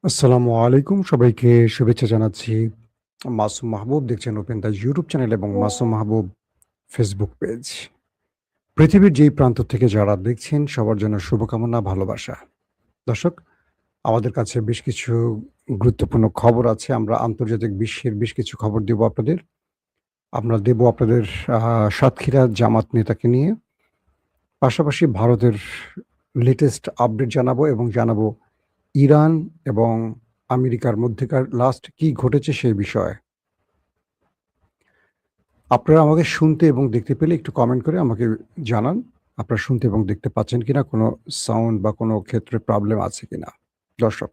আসসালামু আলাইকুম। সবাইকে শুভেচ্ছা জানাচ্ছি। মাসুম মাহবুব দেখছেন ওপেন দ্য ইউটিউব চ্যানেল এবং মাসুম মাহবুব ফেসবুক পেজ। পৃথিবীর যেই প্রান্ত থেকে যারা দেখছেন সবার জন্য শুভকামনা, ভালোবাসা। দর্শক, আমাদের কাছে বেশ কিছু গুরুত্বপূর্ণ খবর আছে। আমরা আন্তর্জাতিক বিশ্বের বেশ কিছু খবর দেব আপনাদের। আমরা দেব আপনাদের আ সাতক্ষীরা জামাত নেতাকে নিয়ে। পাশাপাশি ভারতের লেটেস্ট আপডেট জানাবো এবং জানাবো ইরান এবং আমেরিকার মধ্যেকার লাস্ট কি ঘটেছে সেই বিষয়ে। আপনারা আমাকে শুনতে এবং দেখতে পেলে একটু কমেন্ট করে আমাকে জানান। আপনারা শুনতে এবং দেখতে পাচ্ছেন কিনা? কোনো সাউন্ড বা কোনো ক্ষেত্রে প্রবলেম আছে কিনা? দর্শক,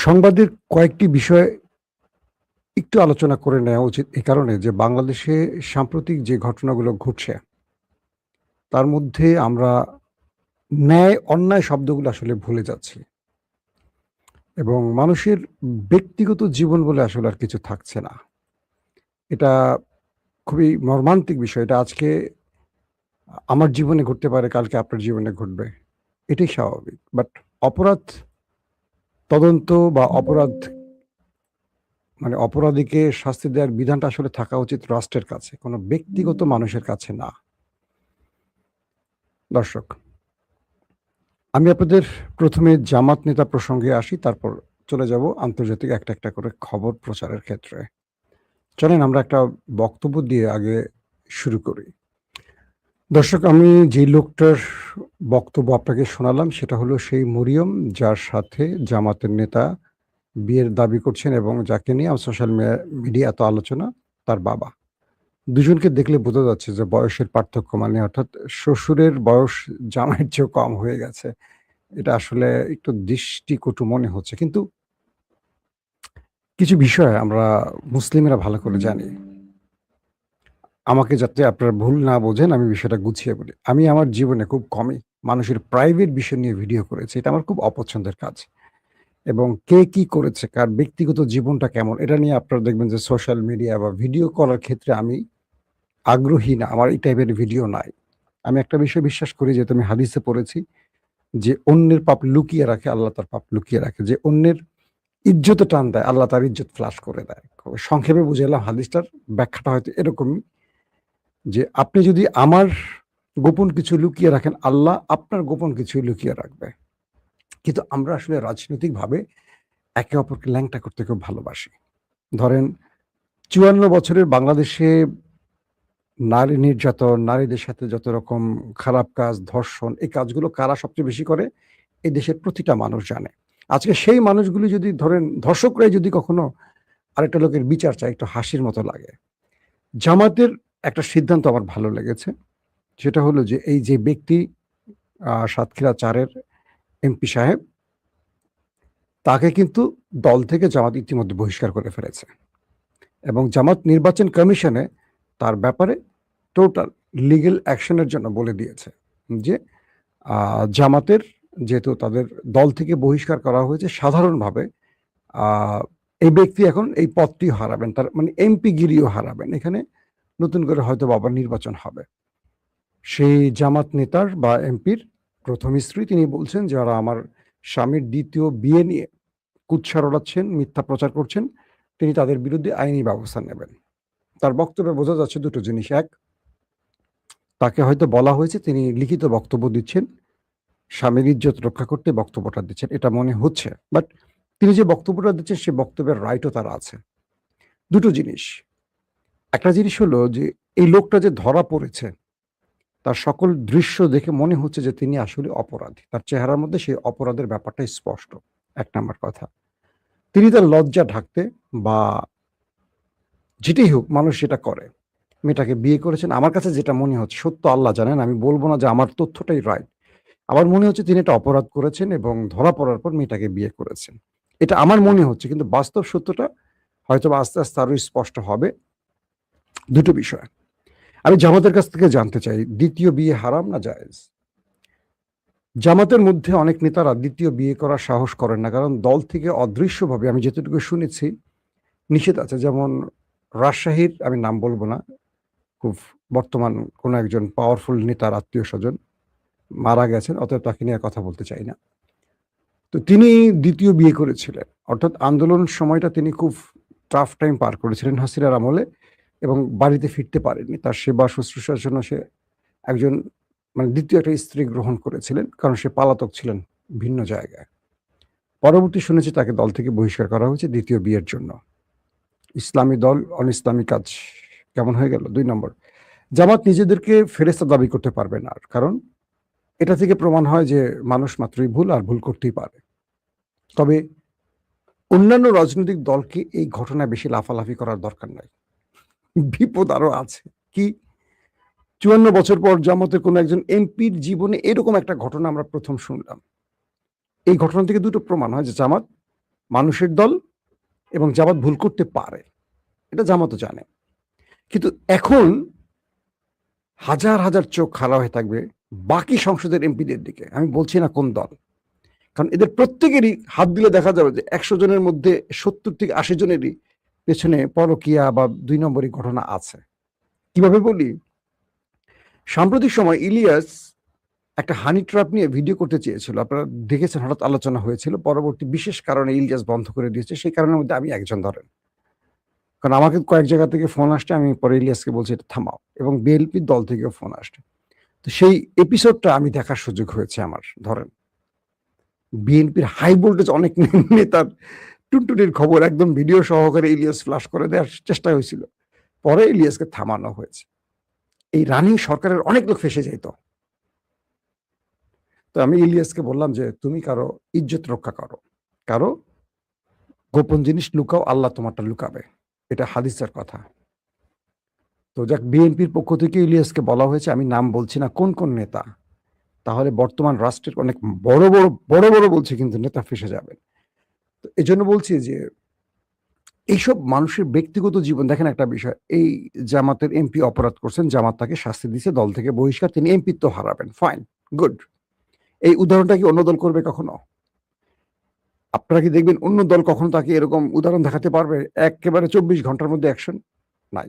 সংবাদের কয়েকটি বিষয় একটু আলোচনা করে নেওয়া উচিত এ কারণে যে বাংলাদেশে সাম্প্রতিক যে ঘটনাগুলো ঘটছে, তার মধ্যে আমরা ন্যায় অন্যায় শব্দগুলো আসলে ভুলে যাচ্ছি এবং মানুষের ব্যক্তিগত জীবন বলে আসলে আর কিছু থাকছে না। এটা খুবই মর্মান্তিক বিষয়। এটা আজকে আমার জীবনে ঘটতে পারে, কালকে আপনার জীবনে ঘটবে। এটাই স্বাভাবিক। বাট অপরাধ তদন্ত বা অপরাধ মানে অপরাধীকে শাস্তি দেওয়ার বিধানটা আসলে থাকা উচিত রাষ্ট্রের কাছে, কোনো ব্যক্তিগত মানুষের কাছে না। দর্শক, আমি আপনাদের ১ম এ জামাত নেতা প্রসঙ্গে আসি, তারপর চলে যাব আন্তর্জাতিক একটা, একটা করে খবর প্রচারের ক্ষেত্রে। চলেন আমরা একটা বক্তব্য দিয়ে আগে শুরু করি। দর্শক, আমি যেই লোকটার বক্তব্য আপনাকে শোনালাম সেটা হলো সেই মরিয়ম যার সাথে জামাতের নেতা বিয়ের দাবি করছেন এবং যাকে নিয়ে সোশ্যাল মিডিয়া এত আলোচনা, তার বাবা। দুজনকে দেখলে বোঝা যাচ্ছে যে বয়সের পার্থক্য মানে অর্থাৎ শ্বশুরের বয়স জামাইয়ের চেয়েও কম হয়ে গেছে। এটা আসলে একটু দৃষ্টিকটু মনে হচ্ছে। কিন্তু কিছু বিষয় আমরা মুসলিমেরা ভালো করে জানি। আমাকে যাতে আপনারা ভুল না বোঝেন আমি বিষয়টা গুছিয়ে বলি। আমি আমার জীবনে খুব কমই মানুষের প্রাইভেট বিষয় নিয়ে ভিডিও করেছি। এটা আমার খুব অপছন্দের কাজ। এবং কে কি করেছে, কার ব্যক্তিগত জীবনটা কেমন এটা নিয়ে আপনারা দেখবেন যে সোশ্যাল মিডিয়া বা ভিডিও করার ক্ষেত্রে আমি আগ্রহী না। আমার এই টাইপের ভিডিও নাই। আমি একটা বিষয় বিশ্বাস করি যেহেতু আমি হাদিসে পড়েছি যে অন্যের পাপ লুকিয়ে রাখে, আল্লাহ তার পাপ লুকিয়ে রাখে। যে অন্যের ইজ্জতে টান দেয়, আল্লাহ তার ইজ্জত ফ্লাশ করে দেয়। সংক্ষেপে বুঝাইলাম হাদিসটার ব্যাখ্যাটা হয়তো এরকমই যে আপনি যদি আমার গোপন কিছু লুকিয়ে রাখেন, আল্লাহ আপনার গোপন কিছু লুকিয়ে রাখবে। কিন্তু আমরা আসলে রাজনৈতিকভাবে একে অপরকে ল্যাংটা করতে খুব ভালোবাসি। ধরেন ৫৪ বছরের বাংলাদেশে নারী নির্যাতন, নারীদের সাথে যত রকম খারাপ কাজ, ধর্ষণ এই কাজগুলো কারা সবচেয়ে বেশি করে? এই দেশের প্রতিটা মানুষ জানে। আজকে সেই মানুষগুলি যদি ধরেন ধর্ষকরাই যদি কখনো আরেকটা লোকের বিচার চায় একটু হাসির মতো লাগে। জামাতের একটা সিদ্ধান্ত আমার ভালো লেগেছে। সেটা হলো যে এই যে ব্যক্তি সাতক্ষীরা ৪ এর এমপি সাহেব, তাকে কিন্তু দল থেকে জামাত ইতিমধ্যে বহিষ্কার করে ফেলেছে। এবং জামাত নির্বাচন কমিশনে তার ব্যাপারে টোটাল লিগ্যাল অ্যাকশন এর জন্য বলে দিয়েছে যে জামাতের যেহেতু তাদের দল থেকে বহিষ্কার করা হয়েছে সাধারণভাবে আ এই ব্যক্তি এখন এই পদটি হারাবেন। তার মানে এমপি গিরিও হারাবেন। এখানে নতুন করে হয়তোবা আবার নির্বাচন হবে। সেই জামাত নেতার বা এমপির ১ম স্ত্রী তিনি বলছেন, "যারা আমার স্বামীর ২য় বিয়ে নিয়ে কুৎসা রটাচ্ছেন, মিথ্যা প্রচার করছেন, তিনি তাদের বিরুদ্ধে আইনি ব্যবস্থা নেবেন।" তার বক্তব্যে বোঝা যাচ্ছে ২ টো জিনিস। ১, তাকে হয়তো বলা হয়েছে তিনি লিখিত বক্তব্য দিচ্ছেন, স্বামীর ইজ্জত রক্ষা করতে বক্তব্যটা দিচ্ছেন। এটা মনে হচ্ছে। বাট তিনি যে বক্তব্যটা দিচ্ছেন সে বক্তব্যের রাইটও তার আছে। ২ টো জিনিস। একটা জিনিস হলো যে এই লোকটা যে ধরা পড়েছে, তার সকল দৃশ্য দেখে মনে হচ্ছে যে তিনি আসলে অপরাধী। তার চেহারার মধ্যে সেই অপরাধের ব্যাপারটা স্পষ্ট। ১ নাম্বার কথা। তিনি তার লজ্জা ঢাকতে বা যেটাই হোক মানুষ সেটা করে। মেয়েটাকে বিয়ে করেছেন। আমার কাছে যেটা মনে হচ্ছে, সত্য আল্লাহ জানেন, আমি বলব না যে আমার তথ্যটাই রাইট। আমার মনে হচ্ছে তিনি একটা অপরাধ করেছেন এবং ধরা পড়ার পর মেয়েটাকে বিয়ে করেছেন। এটা আমার মনে হচ্ছে কিন্তু বাস্তব সত্যটা হয়তোবা আস্তে, আস্তে আরো স্পষ্ট হবে। ২ টো বিষয়। আমি জামাতের কাছ থেকে জানতে চাই ২য় বিয়ে হারাম না জায়েজ? জামাতের মধ্যে অনেক নেতারা ২য় বিয়ে করার সাহস করেন না। কারণ দল থেকে অদৃশ্যভাবে আমি যতটুকু শুনেছি নিষেধ আছে। যেমন রাজশাহীর আমি নাম বলব না। খুব বর্তমান কোনো একজন পাওয়ারফুল নেতার আত্মীয়স্বজন মারা গেছেন। অতএব তাকে নিয়ে আর কথা বলতে চাই না। তো তিনি দ্বিতীয় বিয়ে করেছিলেন, অর্থাৎ আন্দোলন সময়টা তিনি খুব টাফ টাইম পার করেছিলেন হাসিনার আমলে, এবং বাড়িতে ফিরতে পারেননি। তার সেবা শুশ্রূষার জন্য সে একজন মানে দ্বিতীয় একটা স্ত্রী গ্রহণ করেছিলেন, কারণ সে পলাতক ছিলেন ভিন্ন জায়গায়। পরবর্তী শুনেছি তাকে দল থেকে বহিষ্কার করা হয়েছে দ্বিতীয় বিয়ের জন্য। ইসলামী দল অন-ইসলামী কাজ কেমন হয়ে গেল? ২ নম্বর, জামাত নিজেদেরকে ফেরেশতা দাবি করতে পারবে না আর। কারণ এটা থেকে প্রমাণ হয় যে মানুষ মাত্রই ভুল, আর ভুল করতেই পারে। তবে অন্যান্য রাজনৈতিক দলকে এই ঘটনায় বেশি লাফালাফি করার দরকার নাই। বিপদ আরো আছে। কি? ৫৪ বছর পর জামাতের কোনো একজন এমপির জীবনে এরকম একটা ঘটনা আমরা ১ম শুনলাম। এই ঘটনা থেকে দুটো প্রমাণ হয় যে জামাত মানুষের দল এবং জামাত ভুল করতে পারে। এটা জামাতও জানে। কিন্তু এখন হাজার, হাজার চোখ খাড়া হয়ে থাকবে বাকি সংসদের এমপিদের দিকে। আমি বলছি না কোন দল। কারণ এদের প্রত্যেকেরই হাত দিলে দেখা যাবে যে ১০০ জনের মধ্যে ৭০ থেকে ৮০ জনেরই পেছনে পরকীয়া বা ২ নম্বরই ঘটনা আছে। কিভাবে বলি? সাম্প্রতিক সময় ইলিয়াস একটা হানি ট্র্যাপ নিয়ে ভিডিও করতে চেয়েছিল। আপনারা দেখেছেন, হঠাৎ আলোচনা হয়েছিল। পরবর্তী বিশেষ কারণে ইলিয়াস বন্ধ করে দিয়েছে। সেই কারণের মধ্যে আমি একজন ধরেন। কারণ আমাকে কয়েক জায়গা থেকে ফোন আসছে, আমি পরে ইলিয়াসকে বলছি এটা থামাও, এবং বিএনপির দল থেকেও ফোন আসছে। তো সেই এপিসোডটা আমি দেখার সুযোগ হয়েছে আমার। ধরেন বিএনপির হাই ভোল্টেজ অনেক নেতার টুনটুনির খবর একদম ভিডিও সহকারে ইলিয়াস ফ্লাশ করে দেওয়ার চেষ্টা হয়েছিল। পরে ইলিয়াসকে থামানো হয়েছে। এই রানিং সরকারের অনেক লোক ফেঁসে যাইত। তো আমি ইলিয়াসকে বললাম যে তুমি কারো ইজ্জত রক্ষা করো, কারো গোপন জিনিস লুকাও, আল্লাহ তোমারটা লুকাবে। এটা হাদিসের কথা। তো যাক, বিএনপির পক্ষ থেকে ইলিয়াসকে বলা হয়েছে, আমি নাম বলছি না কোন কোন নেতা, তাহলে বর্তমান রাষ্ট্রের অনেক বড় বলছি কিন্তু নেতা ফেঁসে যাবেন। তো এজন্য বলছি যে এইসব মানুষের ব্যক্তিগত জীবন দেখেন একটা বিষয়। এই জামাতের এমপি অপরাধ করছেন, জামাত তাকে শাস্তি দিয়েছে, দল থেকে বহিষ্কার, তিনি এমপিত্ব হারাবেন, ফাইন, গুড। এই উদাহরণটা কি অন্য দল করবে কখনো? আপনারা কি দেখবেন অন্য দল কখনো তাকে এরকম উদাহরণ দেখাতে পারবে? একেবারে ২৪ ঘন্টার মধ্যে অ্যাকশন নাই।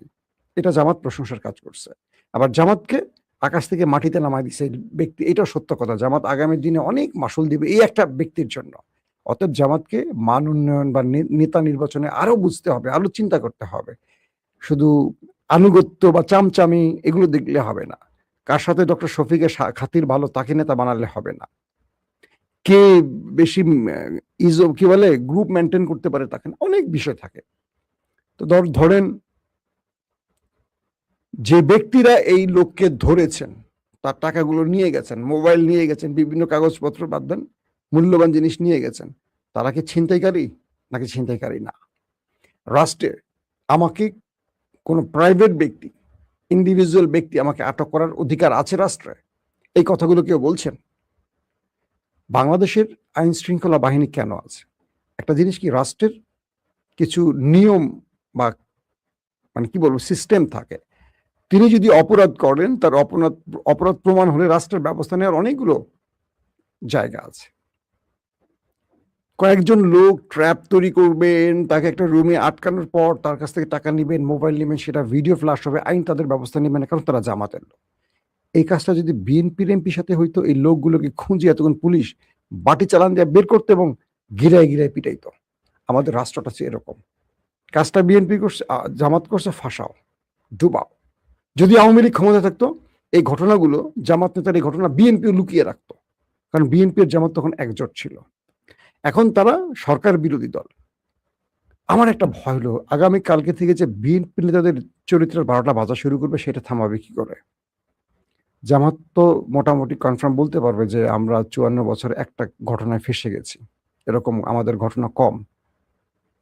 এটা জামাত প্রশংসার কাজ করছে। আবার জামাতকে আকাশ থেকে মাটিতে নামায় দিছে এই ব্যক্তি, এটাও সত্য কথা। জামাত আগামী দিনে অনেক মাশুল দিবে এই একটা ব্যক্তির জন্য। অতএব জামাতকে মান উন্নয়ন বা নেতা নির্বাচনে আরো বুঝতে হবে, আরো চিন্তা করতে হবে। শুধু আনুগত্য বা চামচামি এগুলো দেখলে হবে না। কার সাথে ডক্টর শফিকের খাতির ভালো তাকে নেতা বানালে হবে না। কে বেশি কি বলে গ্রুপ মেইনটেইন করতে পারে তাকে না, অনেক বিষয় থাকে। তো ধরেন যে ব্যক্তিরা এই লোককে ধরেছেন, তার টাকাগুলো নিয়ে গেছেন, মোবাইল নিয়ে গেছেন, বিভিন্ন কাগজপত্র বাদ দেন, মূল্যবান জিনিস নিয়ে গেছেন, তারা কি ছিনতাইকারী নাকি ছিনতাইকারী না? রাষ্ট্রে আমাকে কোনো প্রাইভেট ব্যক্তি, ইন্ডিভিজুয়াল ব্যক্তি আমাকে আটক করার অধিকার আছে রাষ্ট্রে? এই কথাগুলো কেউ বলছেন? বাংলাদেশের আইন শৃঙ্খলা বাহিনী কেন আছে? একটা জিনিস কি, রাষ্ট্রের কিছু নিয়ম বা মানে কি বলবো সিস্টেম থাকে। তিনি যদি অপরাধ করেন, তার অপরাধ প্রমাণ হলে রাষ্ট্রের ব্যবস্থা নেওয়ার অনেকগুলো জায়গা আছে। কয়েকজন লোক ট্র্যাপ তৈরি করবেন, তাকে একটা রুমে আটকানোর পর তার কাছ থেকে টাকা নিবেন, মোবাইল নিবেন, সেটা ভিডিও ফ্ল্যাশ হবে, আইন তাদের ব্যবস্থা নেবে না, কারণ তারা জামাতের লোক। এই কাজটা যদি বিএনপির এমপির সাথে হইতো, এই লোকগুলোকে খুঁজে এতক্ষণ পুলিশ বাটি চালান দিয়ে বের করতে এবং গিরায় গিরায় পিটাইতো। আমাদের রাষ্ট্রটা হচ্ছে এরকম। কাজটা বিএনপি করছে, জামাত করছে, ফাঁসাও, ডুবাও। যদি আওয়ামী লীগ ক্ষমতা থাকতো, এই ঘটনাগুলো জামাত নেতার এই ঘটনা বিএনপিও লুকিয়ে রাখতো, কারণ বিএনপি আর জামাত তখন একজোট ছিল। এখন তারা সরকার বিরোধী দল। আমার একটা ভয় হলো আগামী কালকে থেকে যে বিএনপি নেতাদের চরিত্রের ১২টা বাজা শুরু করবে, সেটা থামাবে কি করে? জামাত তো মোটামুটি কনফার্ম বলতে পারবে যে আমরা ৫৪ বছরে একটা ঘটনায় ফেঁসে গেছি, এরকম আমাদের ঘটনা কম।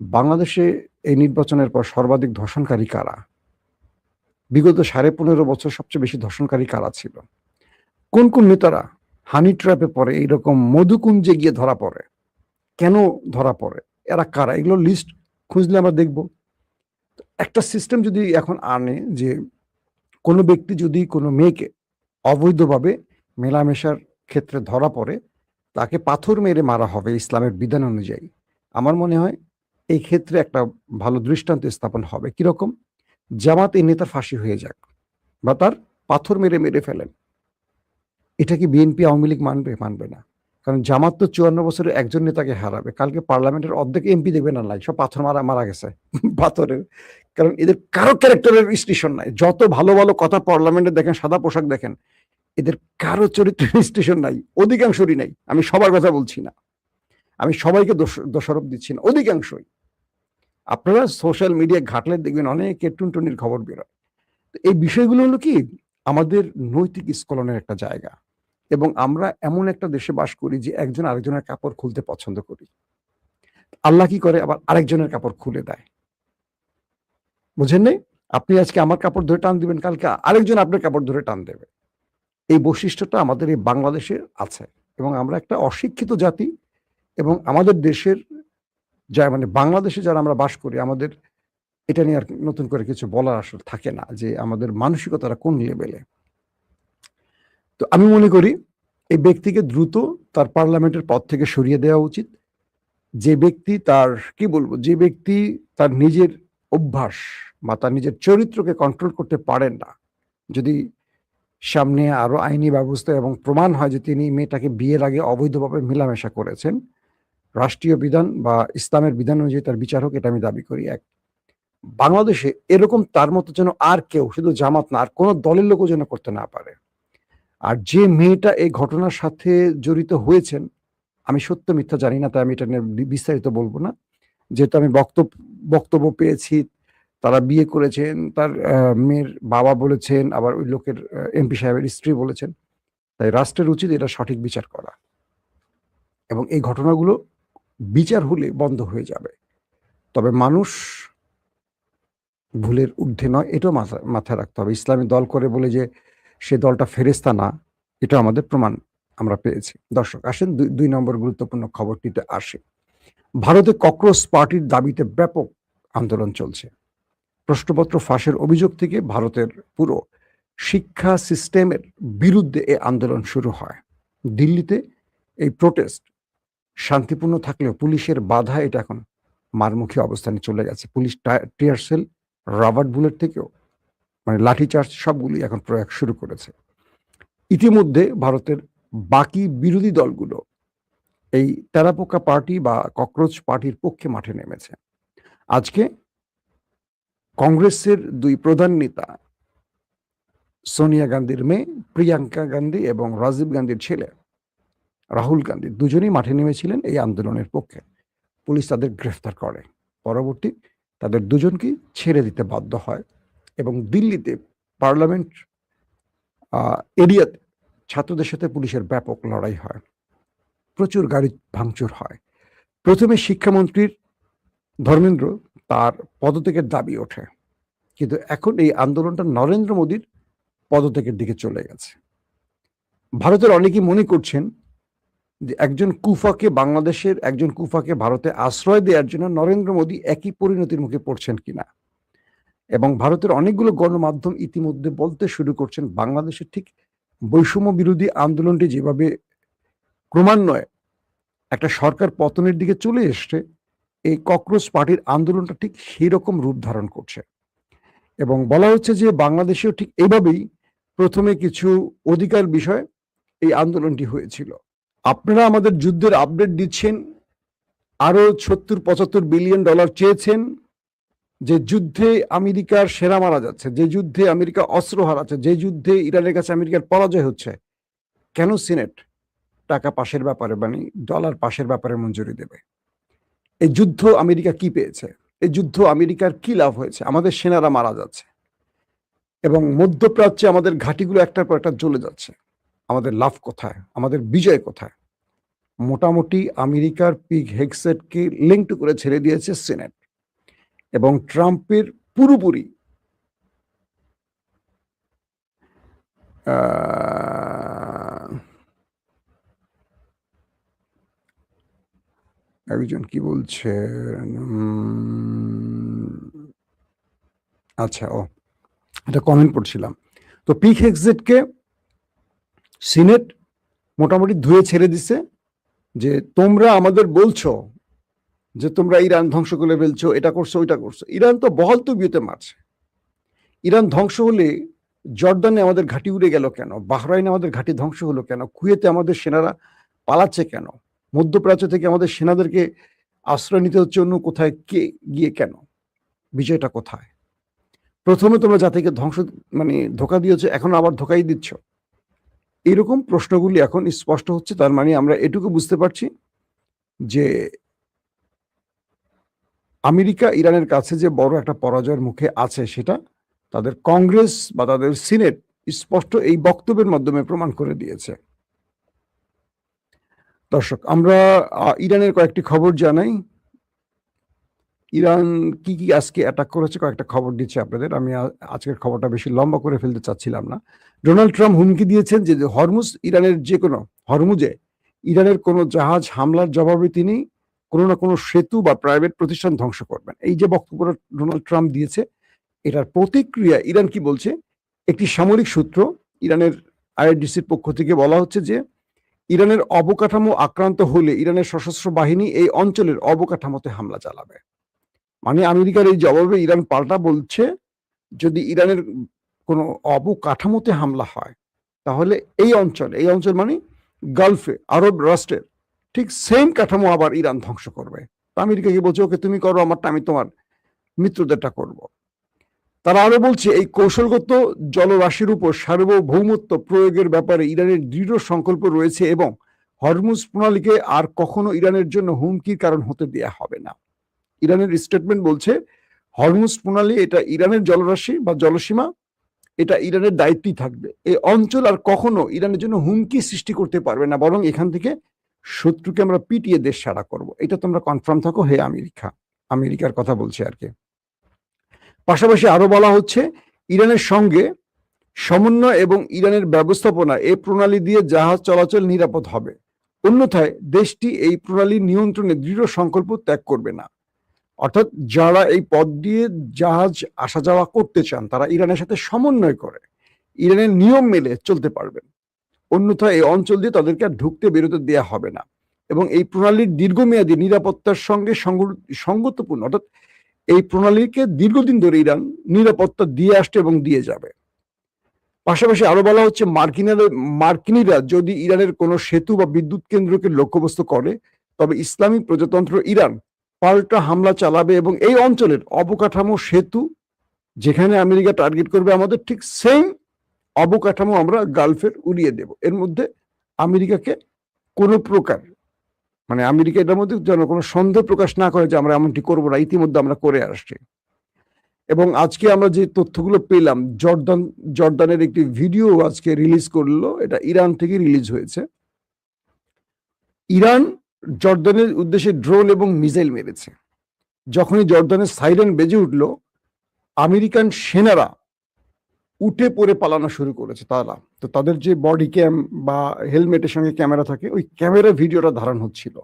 বাংলাদেশে এই নির্বাচনের পর সর্বাধিক ধর্ষণকারী কারা? বিগত ১৫.৫ বছর সবচেয়ে বেশি ধর্ষণকারী কারা ছিল? কোন কোন নেতারা হানি ট্র্যাপে পড়ে, এইরকম মধুকুঞ্জে গিয়ে ধরা পড়ে? কেন ধরা পড়ে? এরা কারা? এগুলো লিস্ট খুঁজলে আমরা দেখব। একটা সিস্টেম যদি এখন আনে যে কোনো ব্যক্তি যদি কোনো মেয়েকে অবৈধভাবে মেলামেশার ক্ষেত্রে ধরা পড়ে, তাকে পাথর মেরে মারা হবে ইসলামের বিধান অনুযায়ী। আমার মনে হয় এই ক্ষেত্রে একটা ভালো দৃষ্টান্ত স্থাপন হবে। কিরকম? জামাত এই নেতার ফাঁসি হয়ে যাক বা তার পাথর মেরে ফেলেন। এটা কি বিএনপি আওয়ামী লীগ মানবে? মানবে না। কারণ জামাত তো 54 বছরে একজন নেতাকে হারাবে, কালকে পার্লামেন্টের অর্ধেক এমপি দেখবে না, নাই সব পাথর মারা মারা গেছে পাথরের। কারণ এদের কারো ক্যারেক্টারের স্টেশন নাই, যত ভালো ভালো কথা পার্লামেন্টে দেখেন, সাদা পোশাক দেখেন, এদের কারো চরিত্রের স্টেশন নাই, অধিকাংশরই নাই। আমি সবার কথা বলছি না, আমি সবাইকে দোষারোপ দিচ্ছি না, অধিকাংশই। আপনারা সোশ্যাল মিডিয়া ঘাটলে দেখবেন অনেক টুনটুনির খবর বেরোয়। এই বিষয়গুলো হলো কি আমাদের নৈতিক স্খলনের একটা জায়গা, এবং আমরা এমন একটা দেশে বাস করি যে একজন আরেকজনের কাপড় খুলতে পছন্দ করি। আল্লাহ কি করে, আবার আরেকজনের কাপড় খুলে দেয়। বুঝেন নাই? আপনি আজকে আমার কাপড় ধরে টান দিবেন, কালকে আরেকজন আপনার কাপড় ধরে টান দেবে। এই বৈশিষ্ট্যটা আমাদের এই বাংলাদেশে আছে, এবং আমরা একটা অশিক্ষিত জাতি। এবং আমাদের দেশের যা মানে বাংলাদেশে যারা আমরা বাস করি, আমাদের এটা নিয়ে আর নতুন করে কিছু বলার আসলে থাকে না, যে আমাদের মানসিকতাটা কোন লেভেলে। তো আমি মনে করি এই ব্যক্তিকে দ্রুত তার পার্লামেন্টের পদ থেকে সরিয়ে দেওয়া উচিত। যে ব্যক্তি তার কি বলবো, যে ব্যক্তি তার নিজের অভ্যাস বা তার নিজের চরিত্রকে কন্ট্রোল করতে পারেন না, যদি সামনে আরো আইনি ব্যবস্থা এবং প্রমাণ হয় যে তিনি মেয়েটাকে বিয়ের আগে অবৈধভাবে মেলামেশা করেছেন, রাষ্ট্রীয় বিধান বা ইসলামের বিধান অনুযায়ী তার বিচার হোক, এটা আমি দাবি করি। এক, বাংলাদেশে এরকম তার মতো যেন আর কেউ, শুধু জামাত না, আর কোনো দলের লোকও যেন করতে না পারে। আর যে মেয়েটা এই ঘটনার সাথে জড়িত হয়েছেন, আমি সত্য মিথ্যা জানি না, তাই আমি এটা নিয়ে বিস্তারিত বলবো না। যেহেতু আমি বক্তব্য পেয়েছি, তারা বিয়ে করেছেন, তার মেয়ের বাবা বলেছেন, আবার ওই লোকের এমপি সাহেবের স্ত্রী বলেছেন, তাই রাষ্ট্রের উচিত এটা সঠিক বিচার করা, এবং এই ঘটনাগুলো বিচার হলে বন্ধ হয়ে যাবে। তবে মানুষ ভুলের ঊর্ধ্বে নয়, এটাও মাথায় রাখতে হবে। ইসলামী দল করে বলে যে সে দলটা ফেরেস্তা না, এটা আমাদের প্রমাণ আমরা পেয়েছি। দর্শক আসেন 2 নম্বর গুরুত্বপূর্ণ খবরটিতে আসে। ভারতে ককরোচ পার্টির দাবিতে ব্যাপক আন্দোলন চলছে। প্রশ্নপত্র ফাঁসের অভিযোগ থেকে ভারতের পুরো শিক্ষা সিস্টেমের বিরুদ্ধে এই আন্দোলন শুরু হয়। দিল্লিতে এই প্রোটেস্ট শান্তিপূর্ণ থাকলেও পুলিশের বাধা এটা এখন মারমুখী অবস্থানে চলে গেছে। Police tear shell, rubber bullet থেকেও মানে লাঠিচার্জ সবগুলি এখন প্রয়োগ শুরু করেছে। ইতিমধ্যে ভারতের বাকি বিরোধী দলগুলো এই তেরাপোকা পার্টি বা ককরোচ পার্টির পক্ষে মাঠে নেমেছে। আজকে কংগ্রেসের 2 প্রধান নেতা, সোনিয়া গান্ধীর মেয়ে প্রিয়াঙ্কা গান্ধী এবং রাজীব গান্ধীর ছেলে রাহুল গান্ধী, দুজনেই মাঠে নেমেছিলেন এই আন্দোলনের পক্ষে। পুলিশ তাদের গ্রেফতার করে, পরবর্তী তাদের দুজনকে ছেড়ে দিতে বাধ্য হয়, এবং দিল্লিতে পার্লামেন্ট এরিয়াতে ছাত্রদের সাথে পুলিশের ব্যাপক লড়াই হয়, প্রচুর গাড়ি ভাঙচুর হয়। প্রথমে শিক্ষামন্ত্রীর ধর্মেন্দ্র তার পদত্যাগের দাবি ওঠে, কিন্তু এখন এই আন্দোলনটা নরেন্দ্র মোদীর পদত্যাগের দিকে চলে গেছে। ভারতের অনেকেই মনে করছেন যে বাংলাদেশের একজন কুফাকে ভারতে আশ্রয় দেওয়ার জন্য নরেন্দ্র মোদী একই পরিণতির মুখে পড়ছেন কিনা। এবং ভারতের অনেকগুলো গণমাধ্যম ইতিমধ্যে বলতে শুরু করছেন, বাংলাদেশের ঠিক বৈষম্য বিরোধী আন্দোলনটি যেভাবে ক্রমান্বয়ে একটা সরকার পতনের দিকে চলে এসছে, এই ককরোচ পার্টির আন্দোলনটা ঠিক সেই রকম রূপ ধারণ করছে। এবং বলা হচ্ছে যে বাংলাদেশেও ঠিক এইভাবেই প্রথমে কিছু অধিকার বিষয়ে এই আন্দোলনটি হয়েছিল। আপনারা আমাদের যুদ্ধের আপডেট দিচ্ছেন, আরো 70-75 বিলিয়ন ডলার চেয়েছেন, যে যুদ্ধে আমেরিকার সেরা মারা যাচ্ছে, যে যুদ্ধে আমেরিকা অস্ত্র হারাচ্ছে, যে যুদ্ধে ইরানের কাছে আমেরিকার পরাজয় হচ্ছে, কেন সিনেট টাকা পাশের ব্যাপারে মানে ডলার পাশের ব্যাপারে মঞ্জুরি দেবে? এই যুদ্ধ আমেরিকা কি পেয়েছে? এই যুদ্ধ আমেরিকার কি লাভ হয়েছে? আমাদের সেনারা মারা যাচ্ছে, এবং মধ্যপ্রাচ্যে আমাদের ঘাঁটিগুলো একটার পর একটা জ্বলে যাচ্ছে। আমাদের লাভ কোথায়? আমাদের বিজয় কোথায়? মোটামুটি আমেরিকার পিগ হেগসেটকে লিঙ্ক করে ছেড়ে দিয়েছে সিনেট, এবং ট্রাম্পের পুরোপুরি একজন কি বলছে, আচ্ছা এটা কমেন্ট পড়ছিলাম। তো পিগ হেগসেটকে সিনেট মোটামুটি ধুয়ে ছেড়ে দিছে, যে তোমরা আমাদের বলছো যে তোমরা ইরান ধ্বংস করে ফেলছো, এটা করছো ওইটা করছো। ইরান তো বহাল তবিয়তে মারছে। ইরান ধ্বংস হলে জর্দানে আমাদের ঘাঁটি উড়ে গেল কেন? বাহরাইনে আমাদের ঘাঁটি ধ্বংস হলো কেন? কুয়েতে আমাদের সেনারা পালাচ্ছে কেন? মধ্যপ্রাচ্য থেকে আমাদের সেনাদেরকে আশ্রয় নিতে হচ্ছে অন্য কোথায়, কে গিয়ে কেন? বিষয়টা কোথায়? প্রথমে তোমরা জাতিকে ধ্বংস মানে ধোঁকা দিয়েছো, এখন আবার ধোঁকাই দিচ্ছ। এরকম প্রশ্নগুলি এখন স্পষ্ট হচ্ছে। তার মানে আমরা এটুকু বুঝতে পারছি যে আমেরিকা ইরানের কাছে যে বড় একটা পরাজয়ের মুখে আছে, সেটা তাদের কংগ্রেস বা তাদের সিনেট স্পষ্ট এই বক্তব্যের মাধ্যমে প্রমাণ করে দিয়েছে। দর্শক, আমরা ইরানের কয়েকটি খবর জানাই। ইরান কি কি আজকে অ্যাটাক করেছে কয়েকটা খবর দিচ্ছি আপনাদের। আমি আজকের খবরটা বেশি লম্বা করে ফেলতে চাচ্ছিলাম না। ডোনাল্ড ট্রাম্প হুমকি দিয়েছেন যে হরমুজে ইরানের কোনো জাহাজ হামলার জবাবে তিনি কোনো না কোনো সেতু বা প্রাইভেট প্রতিষ্ঠান ধ্বংস করবেন। এই যে বক্তব্যটা ডোনাল্ড ট্রাম্প দিয়েছে, এটার প্রতিক্রিয়া ইরান কি বলছে? একটি সামরিক সূত্র ইরানের আইআরজিসির পক্ষ থেকে বলা হচ্ছে যে ইরানের অবকাঠামো আক্রান্ত হলে ইরানের সশস্ত্র বাহিনী এই অঞ্চলের অবকাঠামোতে হামলা চালাবে। মানে আমেরিকার এই জবাবে ইরান পাল্টা বলছে, যদি ইরানের কোনো অবকাঠামোতে হামলা হয় তাহলে এই অঞ্চল মানে গালফে আরব রাষ্ট্রের ঠিক সেম কাঠামো আবার ইরান ধ্বংস করবে। আমেরিকাকে বলছে, ওকে তুমি করো আমারটা, আমি তোমার মিত্রদেরটা করব। তারা আরো বলছে, এই কৌশলগত জলরাশির উপর সার্বভৌমত্ব প্রয়োগের ব্যাপারে ইরানের দৃঢ় সংকল্প রয়েছে এবং হরমুজ প্রণালীকে আর কখনো ইরানের জন্য হুমকির কারণ হতে দেয়া হবে না। ইরানের স্টেটমেন্ট বলছে, হরমুজ প্রণালী এটা ইরানের জলরাশি বা জলসীমা, এটা ইরানের দায়িত্বই থাকবে। এই অঞ্চল আর কখনো ইরানের জন্য হুমকি সৃষ্টি করতে পারবে না, বরং এখান থেকে শত্রুকে আমরা পিটিয়ে দেশ ছাড়া করব। এটা তোমরা কনফার্ম থাকো হে আমেরিকার কথা বলছে আর কি। পাশাপাশি আরো বলা হচ্ছে, ইরানের সঙ্গে সমন্বয় এবং ইরানের ব্যবস্থাপনা এই প্রণালী দিয়ে জাহাজ চলাচল নিরাপদ হবে। অন্যথায় দেশটি এই প্রণালীর নিয়ন্ত্রণে দৃঢ় সংকল্প ত্যাগ করবে না। অর্থাৎ যারা এই পথ দিয়ে জাহাজ আসা যাওয়া করতে চান, তারা ইরানের সাথে সমন্বয় করে ইরানের নিয়ম মেনে চলতে পারবেন। অন্যথায় এই অঞ্চল দিয়ে তাদেরকে আর ঢুকতে বেরোতে দেওয়া হবে না। এবং এই প্রণালীর দীর্ঘমেয়াদী নিরাপত্তার সঙ্গে সঙ্গতপূর্ণ, অর্থাৎ এই প্রণালীকে দীর্ঘদিন ধরে ইরান নিরাপত্তা দিয়ে আসছে এবং দিয়ে যাবে। পাশাপাশি আরো বলা হচ্ছে, মার্কিনীরা যদি ইরানের কোনো সেতু বা বিদ্যুৎ কেন্দ্রকে লক্ষ্যবস্তু করে, তবে ইসলামী প্রজাতন্ত্র ইরান পাল্টা হামলা চালাবে এবং এই অঞ্চলের অবকাঠামো, সেতু যেখানে আমেরিকা টার্গেট করবে আমাদের, ঠিক সেম অবকাঠামো আমরা গালফের উড়িয়ে দেব। এর মধ্যে আমেরিকাকে কোনো প্রকার মানে আমেরিকা এটার মধ্যে যেন কোনো সন্দেহ প্রকাশ না করে যে আমরা এমনটি করবো না, ইতিমধ্যে আমরা করে আসছি। এবং আজকে আমরা যে তথ্যগুলো পেলাম, জর্দানের একটি ভিডিও আজকে রিলিজ করলো, এটা ইরান থেকে রিলিজ হয়েছে। ইরান জর্দানের উদ্দেশ্যে ড্রোন এবং মিসাইল মেরেছে। যখনই জর্দানের সাইরেন বেজে উঠল, আমেরিকান সেনারা উঠে পড়ে পালানো শুরু করেছে। তো তাদের যে বডি ক্যাম বা হেলমেটের সঙ্গে ক্যামেরা থাকে, ওই ক্যামেরা ভিডিওটা ধারণ হচ্ছিল।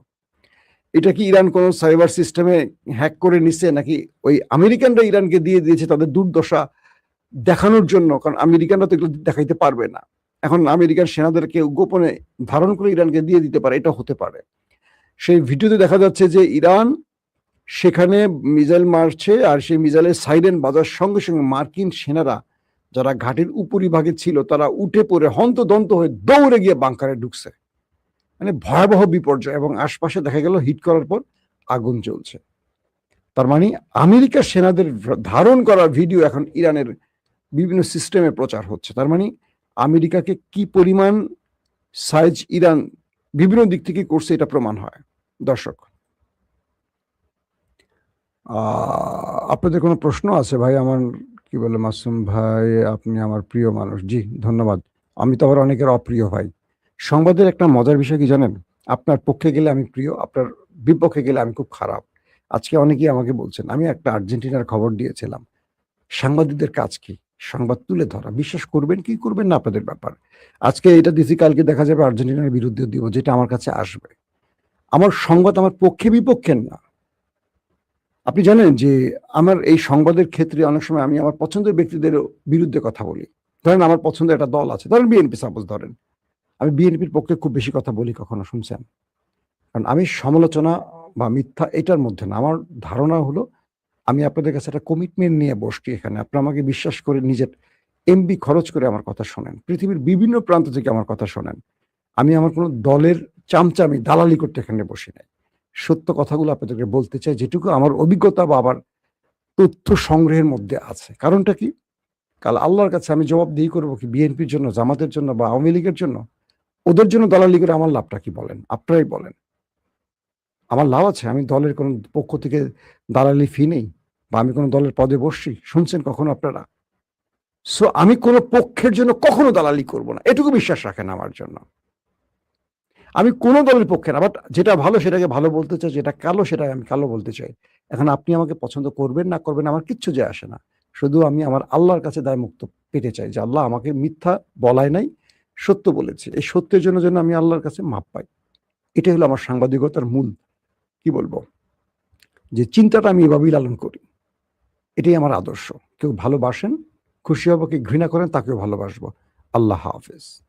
এটা কি ইরান কোনো সাইবার সিস্টেমে হ্যাক করে নিছে, নাকি ওই আমেরিকানরা ইরানকে দিয়ে দিয়েছে তাদের দুর্দশা দেখানোর জন্য? কারণ আমেরিকানরা তো এগুলো দেখাইতে পারবে না। এখন আমেরিকার সেনাদেরকে গোপনে ধারণ করে ইরানকে দিয়ে দিতে পারে, এটা হতে পারে। সেই ভিডিওতে দেখা যাচ্ছে যে ইরান সেখানে মিসাইল মারছে, আর সেই মিসাইলের সাইরেন বাজার সঙ্গে সঙ্গে মার্কিন সেনারা যারা ঘাটের উপরিভাগে ছিল, তারা উঠে পড়ে হন্তদন্ত হয়ে দৌড়ে গিয়ে বাংকারে ঢুকছে। মানে ভয়াবহ বিপর্যয়। এবং আশপাশে দেখা গেল হিট করার পর আগুন জ্বলছে। তার মানে আমেরিকার সেনাদের ধারণ করা ভিডিও এখন ইরানের বিভিন্ন সিস্টেমে প্রচার হচ্ছে। তার মানে আমেরিকাকে কি পরিমাণ সাইজ ইরান বিভিন্ন দিক থেকে করছে, এটা প্রমাণ হয়। দর্শক, আপনাদের কোনো প্রশ্ন আছে? ভাই আমার কি বলে, মাসুম ভাই আপনি আমার প্রিয় মানুষ। জি ধন্যবাদ। আমি তো আবার অনেকের অপ্রিয় ভাই। সংবাদের একটা মজার বিষয় কি জানেন? আপনার পক্ষে গেলে আমি প্রিয়, আপনার বিপক্ষে গেলে আমি খুব খারাপ। আজকে অনেকেই আমাকে বলছেন, আমি একটা আর্জেন্টিনার খবর দিয়েছিলাম। সাংবাদিকদের কাজ কি? সংবাদ তুলে ধরা। বিশ্বাস করবেন কি করবেন না আপনাদের ব্যাপার। আজকে এটা দিছি, কালকে দেখা যাবে আর্জেন্টিনার বিরুদ্ধে দিব, যেটা আমার কাছে আসবে। আমার সংবাদ আমার পক্ষে বিপক্ষের না। আপনি জানেন যে আমার এই সংবাদের ক্ষেত্রে অনেক সময় আমি আমার পছন্দের ব্যক্তিদের বিরুদ্ধে কথা বলি। ধরেন আমার পছন্দের একটা দল আছে, ধরেন বিএনপি, সাপোজ ধরেন, আমি বিএনপির পক্ষে খুব বেশি কথা বলি, কখনো শুনছেন? কারণ আমি সমালোচনা বা মিথ্যা এটার মধ্যে না। আমার ধারণা হলো, আমি আপনাদের কাছে একটা কমিটমেন্ট নিয়ে বসছি এখানে। আপনারা আমাকে বিশ্বাস করে নিজের এমবি খরচ করে আমার কথা শোনেন, পৃথিবীর বিভিন্ন প্রান্ত থেকে আমার কথা শোনেন। আমি আমার কোনো দলের চামচামি, দালালি করতে এখানে বসি নাই। সত্য কথাগুলো আপনাদেরকে বলতে চাই, যেটুকু আমার অভিজ্ঞতা বা আমার তথ্য সংগ্রহের মধ্যে আছে। কারণটা কি? কাল আল্লাহর কাছে আমি জবাবদিহি করব কি বিএনপির জন্য, জামাতের জন্য বা আওয়ামী লীগের জন্য? ওদের জন্য দালালি করে আমার লাভটা কি বলেন? আপনারাই বলেন। আমার লাভ আছে? আমি দলের কোনো পক্ষ থেকে দালালি ফি নেই বা আমি কোনো দলের পদে বসছি? শুনছেন কখনো আপনারা? সো আমি কোনো পক্ষের জন্য কখনো দালালি করব না। এটুকু বিশ্বাস রাখেন আমার জন্য। আমি কোনো দলের পক্ষে না। বাট যেটা ভালো সেটাকে ভালো বলতে চাই, যেটা কালো সেটাকে আমি কালো বলতে চাই। এখন আপনি আমাকে পছন্দ করবেন না করবেন আমার কিচ্ছু যায় আসে না। শুধু আমি আমার আল্লাহর কাছে দায়মুক্ত পেতে চাই যে আল্লাহ আমাকে মিথ্যা বলায় নাই, সত্য বলেছি। এই সত্যের জন্য যেন আমি আল্লাহর কাছে মাপ পাই। এটাই হলো আমার সাংবাদিকতার মূল কি বলবো? যে চিন্তাটা আমি এভাবেই লালন করি। এটাই আমার আদর্শ। কেউ ভালোবাসেন, খুশি হব, কেউ ঘৃণা করেন তাকেও ভালোবাসবো। আল্লাহ হাফেজ।